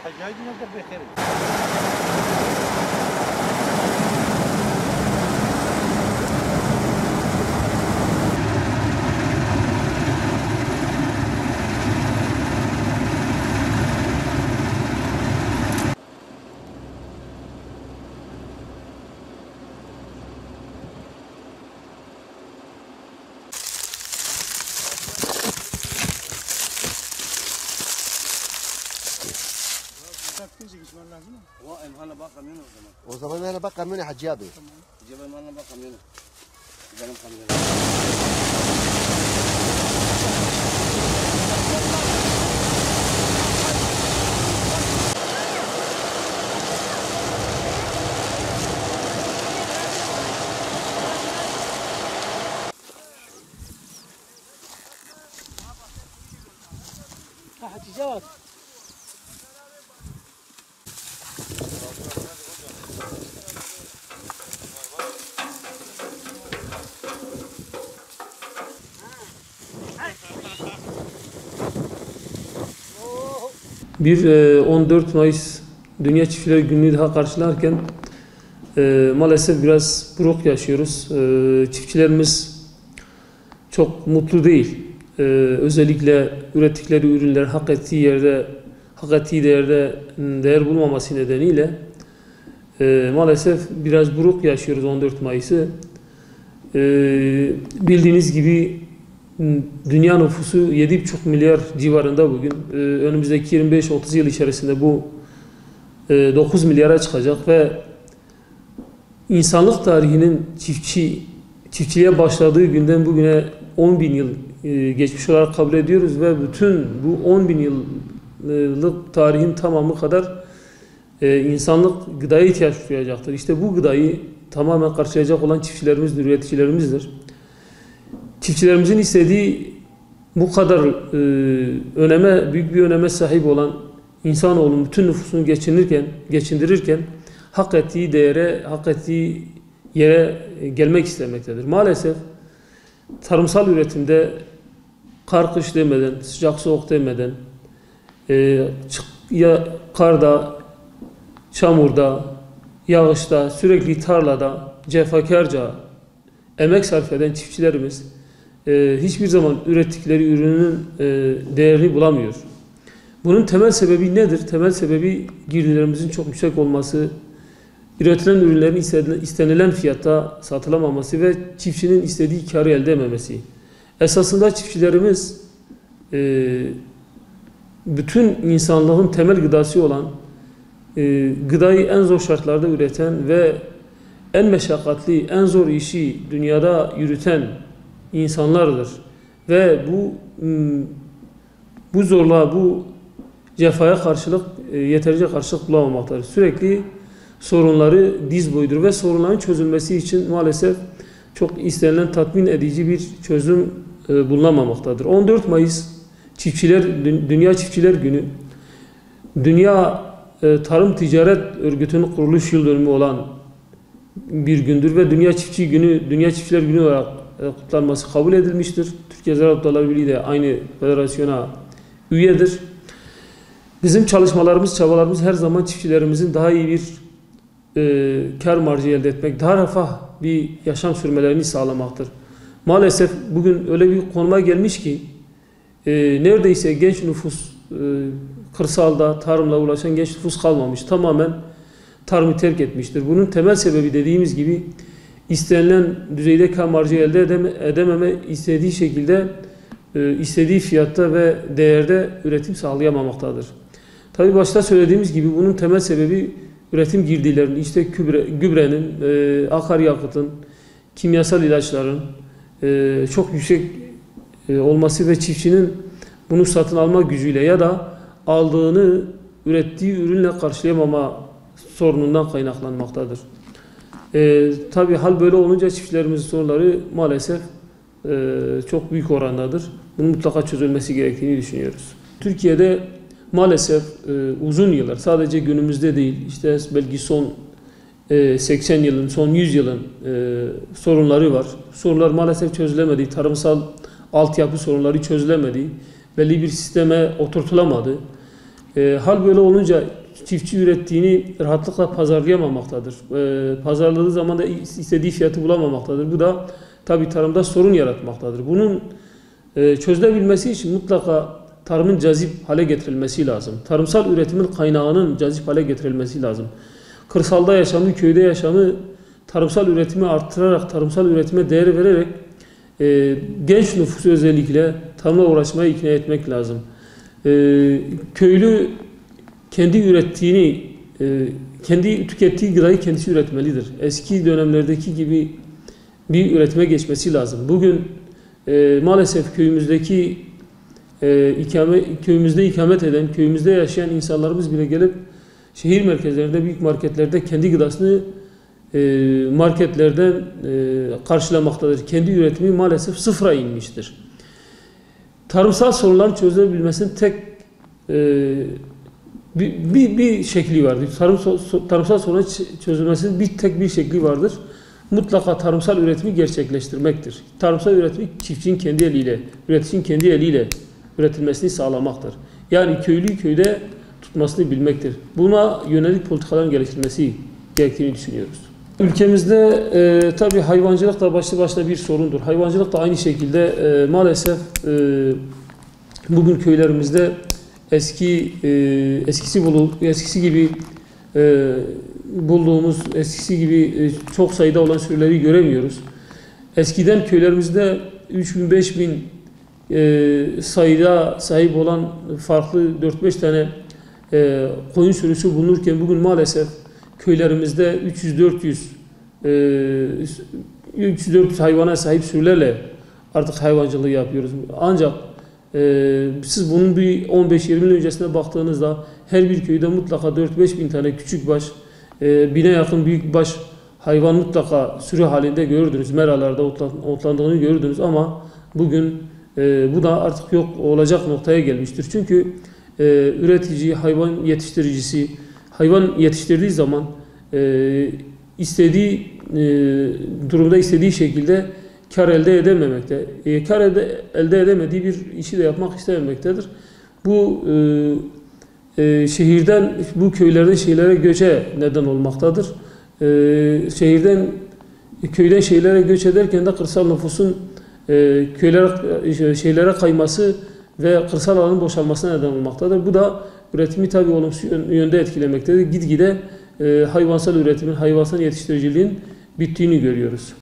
حجاج نقدر بخير. O zaman öyle bak kamyonu Hacı abi. Hatice Bir 14 Mayıs Dünya Çiftçiler Günü'nü daha karşılarken maalesef biraz buruk yaşıyoruz. Çiftçilerimiz çok mutlu değil. Özellikle ürettikleri ürünler hak ettiği değerde değer bulmaması nedeniyle maalesef biraz buruk yaşıyoruz 14 Mayıs'ı. Bildiğiniz gibi dünya nüfusu 7,5 milyar civarında bugün. Önümüzdeki 25-30 yıl içerisinde bu 9 milyara çıkacak ve insanlık tarihinin çiftçiliğe başladığı günden bugüne 10.000 yıl geçmiş olarak kabul ediyoruz ve bütün bu 10.000 yıllık tarihin tamamı kadar insanlık gıdaya ihtiyaç duyacaktır. İşte bu gıdayı tamamen karşılayacak olan çiftçilerimizdir, üreticilerimizdir. Çiftçilerimizin istediği bu kadar büyük bir öneme sahip olan insanoğlunun bütün nüfusunu geçindirirken hak ettiği değere, hak ettiği yere gelmek istemektedir. Maalesef tarımsal üretimde kar kış demeden, sıcak soğuk demeden, karda, çamurda, yağışta, sürekli tarlada, cefakarca emek sarf eden çiftçilerimiz hiçbir zaman ürettikleri ürünün değerini bulamıyor. Bunun temel sebebi nedir? Temel sebebi girdilerimizin çok yüksek olması, üretilen ürünlerin istenilen fiyatta satılamaması ve çiftçinin istediği karı elde edememesi. Esasında çiftçilerimiz bütün insanlığın temel gıdası olan gıdayı en zor şartlarda üreten ve en meşakkatli, en zor işi dünyada yürüten insanlardır. Ve bu zorluğa, bu cefaya karşılık yeterince karşılık bulamamaktadır. Sürekli sorunları diz boyudur ve sorunların çözülmesi için maalesef çok istenilen tatmin edici bir çözüm bulunamamaktadır. 14 Mayıs Dünya Çiftçiler Günü, Dünya Tarım Ticaret Örgütü'nün kuruluş yıl dönümü olan bir gündür ve Dünya Çiftçiler Günü olarak kutlanması kabul edilmiştir. Türkiye Ziraat Odaları Birliği de aynı federasyona üyedir. Bizim çabalarımız her zaman çiftçilerimizin daha iyi bir kar marjı elde etmek, daha refah bir yaşam sürmelerini sağlamaktır. Maalesef bugün öyle bir konuma gelmiş ki neredeyse genç nüfus kırsalda tarımla uğraşan genç nüfus kalmamış. Tamamen tarımı terk etmiştir. Bunun temel sebebi dediğimiz gibi istenilen düzeyde kar marjı elde edememe, istediği şekilde, istediği fiyatta ve değerde üretim sağlayamamaktadır. Tabii başta söylediğimiz gibi bunun temel sebebi üretim girdilerinin, işte gübrenin, akaryakıtın, kimyasal ilaçların çok yüksek olması ve çiftçinin bunu satın alma gücüyle ya da ürettiği ürünle karşılayamama sorunundan kaynaklanmaktadır. Tabii hal böyle olunca çiftçilerimizin sorunları maalesef çok büyük orandadır. Bunun mutlaka çözülmesi gerektiğini düşünüyoruz. Türkiye'de maalesef uzun yıllar, sadece günümüzde değil, işte belki son 80 yılın, son 100 yılın sorunları var. Sorunlar maalesef çözülemedi. Tarımsal altyapı sorunları çözülemedi. Belli bir sisteme oturtulamadı. Hal böyle olunca çiftçi ürettiğini rahatlıkla pazarlayamamaktadır. Pazarladığı zaman da istediği fiyatı bulamamaktadır. Bu da tabii tarımda sorun yaratmaktadır. Bunun çözülebilmesi için mutlaka tarımın cazip hale getirilmesi lazım. Tarımsal üretimin kaynağının cazip hale getirilmesi lazım. Kırsalda yaşamı, köyde yaşamı tarımsal üretimi arttırarak, tarımsal üretime değer vererek genç nüfusu özellikle tarımla uğraşmaya ikna etmek lazım. Köylü kendi ürettiğini, kendi tükettiği gıdayı kendisi üretmelidir. Eski dönemlerdeki gibi bir üretime geçmesi lazım. Bugün maalesef köyümüzde ikamet eden, köyümüzde yaşayan insanlarımız bile gelip şehir merkezlerinde, büyük marketlerde kendi gıdasını marketlerden karşılamaktadır. Kendi üretimi maalesef sıfıra inmiştir. Tarımsal sorunların çözülebilmesinin tek bir şekli vardır. Tarımsal sorunların çözülmesinin tek bir şekli vardır. Mutlaka tarımsal üretimi gerçekleştirmektir. Tarımsal üretimi çiftçinin kendi eliyle, üreticinin kendi eliyle üretilmesini sağlamaktır. Yani köylüyü köyde tutmasını bilmektir. Buna yönelik politikaların geliştirilmesi gerektiğini düşünüyoruz. Ülkemizde tabii hayvancılık da başlı başına bir sorundur. Hayvancılık da aynı şekilde maalesef bugün köylerimizde eskisi gibi bulduğumuz, eskisi gibi çok sayıda olan sürüleri göremiyoruz. Eskiden köylerimizde 3000-5000 sayıda sahip olan farklı 4-5 tane koyun sürüsü bulunurken bugün maalesef köylerimizde 300-400 hayvana sahip sürülerle artık hayvancılığı yapıyoruz. Ancak siz bunun bir 15-20 yıl öncesine baktığınızda her bir köyde mutlaka 4-5 bin tane küçük baş, 1000'e yakın büyük baş hayvan mutlaka sürü halinde görürdünüz. Meralarda otlandığını görürdünüz ama bugün bu da artık yok olacak noktaya gelmiştir. Çünkü üretici, hayvan yetiştiricisi hayvan yetiştirdiği zaman istediği durumda istediği şekilde kar elde edememekte. Kar elde edemediği bir işi de yapmak istememektedir. Bu bu köylerden şehirlere göçe neden olmaktadır. Köyden şehirlere göç ederken de kırsal nüfusun şehirlere kayması ve kırsal alanın boşalmasına neden olmaktadır. Bu da üretimi tabii olumsuz yönde etkilemektedir. Gitgide hayvansal üretimin, hayvansal yetiştiriciliğin bittiğini görüyoruz.